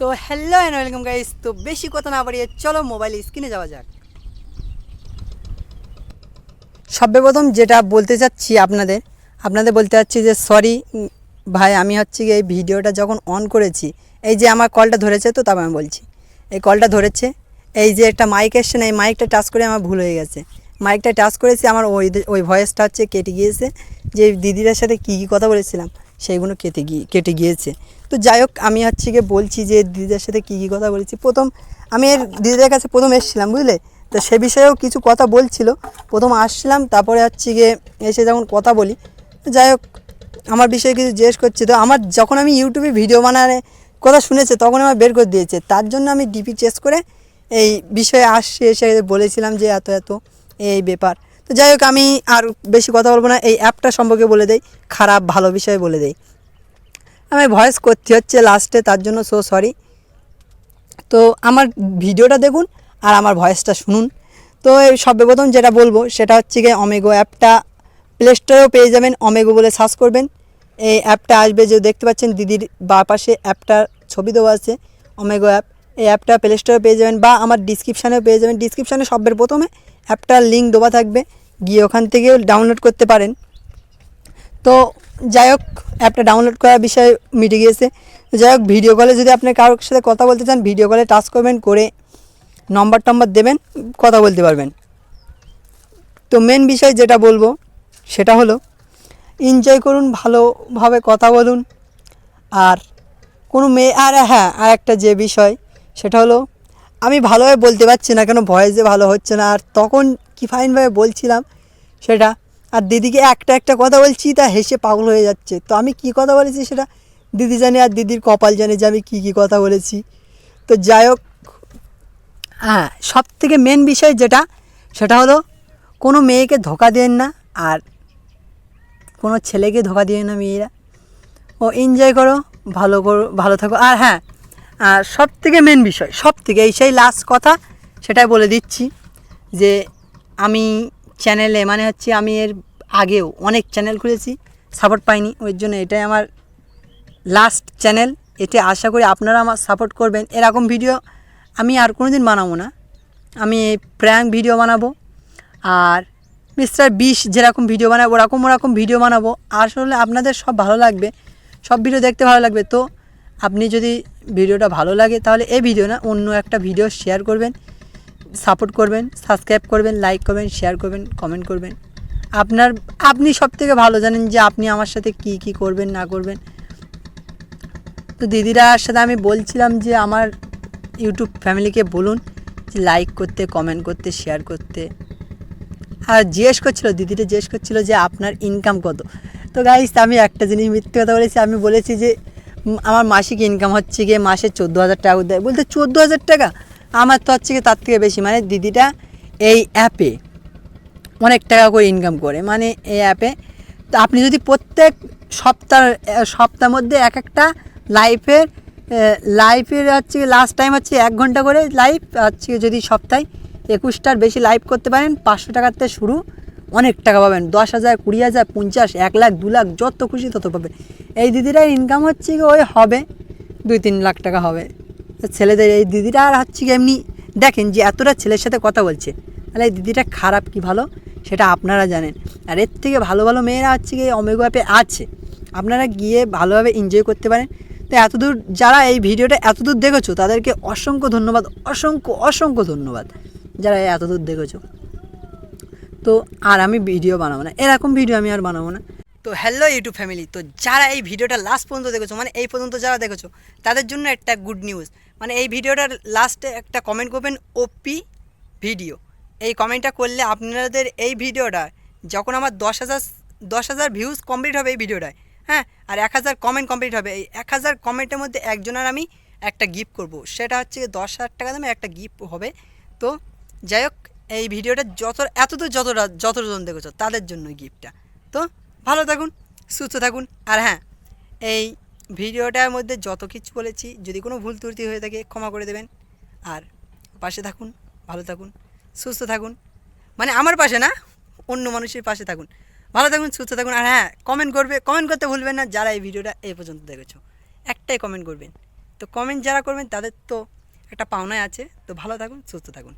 তো hello and welcome guys. তো বেশি কথা না বাড়িয়ে চলো মোবাইল স্ক্রিনে যাওয়া যাক। সর্বপ্রথম যেটা বলতে চাচ্ছি আপনাদের বলতে চাচ্ছি যে সরি ভাই, আমি হচ্ছে গিয়ে এই ভিডিওটা যখন অন করেছি, এই যে আমার কলটা ধরেছে, তো তবে আমি বলছি এই কলটা ধরেছে, এই যে একটা মাইক এসছে না, এই মাইকটা টাচ করে আমার ভুল হয়ে গেছে। মাইকটা টাচ করেছি, আমার ওই ভয়েসটা হচ্ছে কেটে গিয়েছে। যে দিদিদের সাথে কী কী কথা বলেছিলাম সেইগুলো কেটে গিয়েছে। তো যাই হোক, আমি হচ্ছে গিয়ে বলছি যে দিদিদের সাথে কী কী কথা বলেছি। প্রথম আমি এর দিদিদের কাছে প্রথম এসেছিলাম, বুঝলে, তো সে বিষয়েও কিছু কথা বলছিল। প্রথম আসছিলাম, তারপরে হচ্ছে গিয়ে এসে যখন কথা বলি, যাই হোক আমার বিষয়ে কিছু জিজ্ঞেস করছে। তো আমার যখন আমি ইউটিউবে ভিডিও বানানোর কথা শুনেছে তখন আমার বের করে দিয়েছে, তার জন্য আমি ডিপি চেস করে এই বিষয়ে আসছি, এসে বলেছিলাম যে এত এত এই ব্যাপার। তো যাই হোক, আমি আর বেশি কথা বলবো না, এই অ্যাপটা সম্পর্কে বলে দেই, খারাপ ভালো বিষয়ে বলে দেই। আমি ভয়েস করতে হচ্ছে লাস্টে, তার জন্য সো সরি। তো আমার ভিডিওটা দেখুন আর আমার ভয়েসটা শুনুন। তো এই সর্বপ্রথম যেটা বলবো সেটা হচ্ছে গিয়ে অমেগো অ্যাপটা প্লে স্টোরেও পেয়ে যাবেন, অমেগো বলে সার্চ করবেন, এই অ্যাপটা আসবে। যে দেখতে পাচ্ছেন দিদির বা পাশে অ্যাপটার ছবি দেওয়া আছে, অমেগো অ্যাপ। এই অ্যাপটা প্লে স্টোরে পেয়ে যাবেন বা আমার ডিসক্রিপশানেও পেয়ে যাবেন। ডিসক্রিপশানে সবের প্রথমে অ্যাপটার লিঙ্ক দেওয়া থাকবে, গিয়ে ওখান থেকেও ডাউনলোড করতে পারেন। তো যাই হোক, অ্যাপটা ডাউনলোড করার বিষয় মিটে গিয়েছে। যাই হোক, ভিডিও কলে যদি আপনি কারোর সাথে কথা বলতে চান, ভিডিও কলে টাচ করবেন, করে নম্বর দেবেন, কথা বলতে পারবেন। তো মেন বিষয় যেটা বলবো সেটা হলো এনজয় করুন, ভালোভাবে কথা বলুন। আর কোনো মেয়ে, আর হ্যাঁ, আর একটা যে বিষয় সেটা হলো আমি ভালোভাবে বলতে পারছি না, কেন ভয়েস যে ভালো হচ্ছে না। আর তখন কি ফাইনভাবে বলছিলাম সেটা, আর দিদিকে একটা কথা বলছি, তা হেসে পাগল হয়ে যাচ্ছে। তো আমি কি কথা বলেছি সেটা দিদি জানে, আর দিদির কপাল জানে যে আমি কী কথা বলেছি। তো যাই হোক, হ্যাঁ, সব থেকে মেন বিষয় যেটা সেটা হলো কোনো মেয়েকে ধোকা দেন না, আর কোনো ছেলেকে ধোকা দিয়ে না মেয়েরা। ও এনজয় করো, ভালো থাকো। আর হ্যাঁ, সব থেকে মেন বিষয়, সব থেকে এই সেই লাস্ট কথা, সেটাই বলে দিচ্ছি যে আমি চ্যানেলে, মানে হচ্ছে আমি এর আগেও অনেক চ্যানেল খুলেছি, সাপোর্ট পাইনি, ওই জন্য এটাই আমার লাস্ট চ্যানেল। এতে আশা করি আপনারা আমার সাপোর্ট করবেন। এরকম ভিডিও আমি আর কোনো দিন বানাবো না, আমি প্র্যাঙ্ক ভিডিও বানাবো। আর মিস্টার বিশ যেরকম ভিডিও বানাবো ওরকম ভিডিও বানাবো। আসলে আপনাদের সব ভালো লাগবে, সব ভিডিও দেখতে ভালো লাগবে। তো আপনি যদি ভিডিওটা ভালো লাগে তাহলে এই ভিডিও না, অন্য একটা ভিডিও শেয়ার করবেন, সাপোর্ট করবেন, সাবস্ক্রাইব করবেন, লাইক করবেন, শেয়ার করবেন, কমেন্ট করবেন। আপনি সব থেকে ভালো জানেন যে আপনি আমার সাথে কি করবেন না করবেন। তো দিদিরার সাথে আমি বলছিলাম যে আমার ইউটিউব ফ্যামিলিকে বলুন যে লাইক করতে, কমেন্ট করতে, শেয়ার করতে। আর দিদিটা জিজ্ঞেস করছিলো যে আপনার ইনকাম কত। তো গাইস, আমি একটা জিনিস মিথ্যে কথা বলেছি, আমি বলেছি যে আমার মাসিক ইনকাম হচ্ছে গিয়ে মাসে 14,000 টাকা দেয়। বলতে 14,000 টাকা, আমার তো হচ্ছে গিয়ে তার থেকে বেশি। মানে দিদিটা এই অ্যাপে অনেক টাকা করে ইনকাম করে, মানে এই অ্যাপে। তো আপনি যদি প্রত্যেক সপ্তাহের মধ্যে একটা লাইফের হচ্ছে লাস্ট টাইম হচ্ছে 1 ঘন্টা করে লাইভ হচ্ছে, যদি সপ্তাহে 21টার বেশি লাইভ করতে পারেন, 500 টাকার থেকে শুরু, অনেক টাকা পাবেন। 10,000, 20,000, 50, 1 লাখ, 2 লাখ, যত খুশি তত পাবেন। এই দিদিটার ইনকাম হচ্ছে কি ওই হবে 2-3 লাখ টাকা হবে। ছেলেদের এই দিদিটা আর হচ্ছে কি এমনি দেখেন যে এতটা ছেলের সাথে কথা বলছে, তাহলে এই দিদিটা খারাপ কি ভালো সেটা আপনারা জানেন। আর এর থেকে ভালো মেয়েরা হচ্ছে কি অমেগো অ্যাপে আছে, আপনারা গিয়ে ভালোভাবে এনজয় করতে পারেন। তো এতদূর যারা এই ভিডিওটা এতদূর দেখেছো তাদেরকে অসংখ্য ধন্যবাদ, অসংখ্য ধন্যবাদ যারা এতদূর দেখেছো। তো আর আমি ভিডিও বানাবো না, এরকম ভিডিও আমি আর বানাবো না। তো হ্যালো ইউটিউব ফ্যামিলি, তো যারা এই ভিডিওটা লাস্ট পর্যন্ত দেখেছো, মানে এই পর্যন্ত যারা দেখেছো, তাদের জন্য একটা গুড নিউজ। মানে এই ভিডিওটার লাস্টে একটা কমেন্ট করবেন, ওপি ভিডিও। এই কমেন্টটা করলে আপনাদের এই ভিডিওটা যখন আমার 10,000 ভিউজ কমপ্লিট হবে এই ভিডিওটায়, হ্যাঁ, আর 1,000 কমেন্ট কমপ্লিট হবে, এই 1,000 কমেন্টের মধ্যে একজনের আমি একটা গিফট করব। সেটা হচ্ছে 10,000 টাকা দামে একটা গিফট হবে। তো যাই হোক, এই ভিডিওটা যতজন দেখেছো তাদের জন্য গিফটটা। তো ভালো থাকুন, সুস্থ থাকুন। আর হ্যাঁ, এই ভিডিওটার মধ্যে যত কিছু বলেছি, যদি কোনো ভুল ত্রুটি হয়ে থাকে ক্ষমা করে দেবেন। আর পাশে থাকুন, ভালো থাকুন, সুস্থ থাকুন। মানে আমার পাশে না, অন্য মানুষের পাশে থাকুন, ভালো থাকুন, সুস্থ থাকুন। আর হ্যাঁ, কমেন্ট করতে ভুলবেন না যারা এই ভিডিওটা এই পর্যন্ত দেখেছো, একটাই কমেন্ট করবেন। তো তো কমেন্ট যারা করবেন তাদের তো একটা পাওনায় আছে। তো ভালো থাকুন, সুস্থ থাকুন।